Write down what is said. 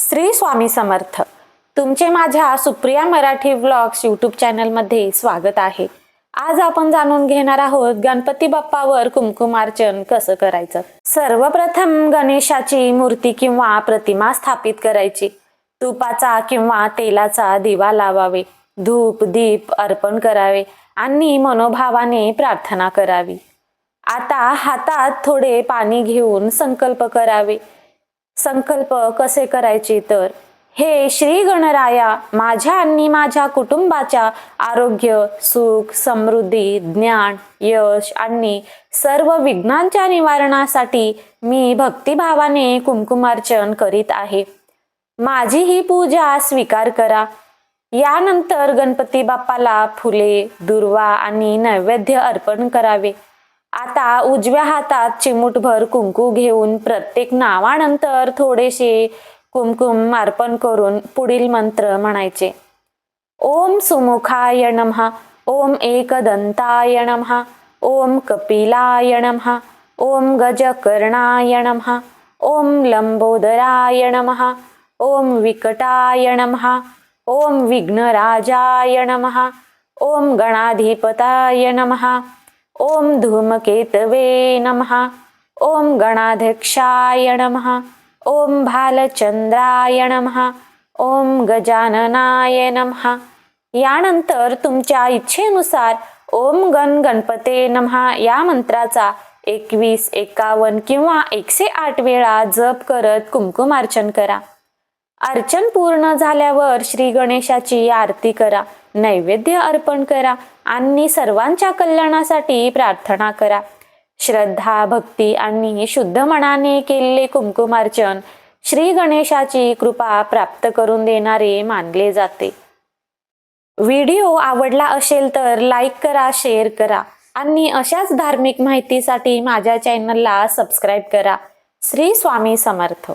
श्री स्वामी समर्थ. तुमचे माझ्या Supriya Marathi vlogs YouTube चॅनलमध्ये स्वागत आहे. आज आपण जाणून घेणार आहोत गणपती बाप्पावर कुंकुमार्चन कसं करायचं. सर्वप्रथम गणेशाची मूर्ती किंवा प्रतिमा स्थापित करायची. तुपाचा किंवा तेलाचा दिवा लावावे, धूप दीप अर्पण करावे आणि मनोभावाने प्रार्थना करावी. आता हातात थोडे पाणी घेऊन संकल्प करावे. संकल्प कसे करायचे तर, हे श्री गणराया, माझ्या आणि माझ्या कुटुंबाच्या आरोग्य, सुख, समृद्धी, ज्ञान, यश आणि सर्व विघ्नांच्या निवारणासाठी मी भक्तिभावाने कुंकुमार्चन करीत आहे. माझी ही पूजा स्वीकार करा. यानंतर गणपती बाप्पाला फुले, दुर्वा आणि नैवेद्य अर्पण करावे. आता उजव्या हातात चिमूटभर कुंकू घेऊन प्रत्येक नावानंतर थोडेसे कुंकुम अर्पण करून पुढील मंत्र म्हणायचे. ओम सुमुखाय नमः, ओम एकदंताय नमः, ओम कपिलाय नमः, ओम गजकर्णाय नमः, ओम लंबोदराय नमः, ओम विकटाय नमः, ओम विघ्नराजाय नमः, ओम गणाधिपताय नमः, ओम धूमकेतवे नमः, ओम गणाध्यक्षाय नमः, ओम भालचंद्राय नमः, ओम गजाननाय नमः. यानंतर तुमच्या इच्छेनुसार ओम गणपते नमः या मंत्राचा 21, 51 किंवा 108 वेळा जप करत कुंकुमार्चन करा. अर्चन पूर्ण झाल्यावर श्री गणेशाची आरती करा, नैवेद्य अर्पण करा आणि सर्वांच्या कल्याणासाठी प्रार्थना करा. श्रद्धा, भक्ती आणि शुद्ध मनाने केलेले कुंकुमार्चन श्री गणेशाची कृपा प्राप्त करून देणारे मानले जाते. व्हिडिओ आवडला असेल तर लाईक करा, शेअर करा आणि अशाच धार्मिक माहितीसाठी माझ्या चॅनलला सबस्क्राईब करा. श्री स्वामी समर्थ.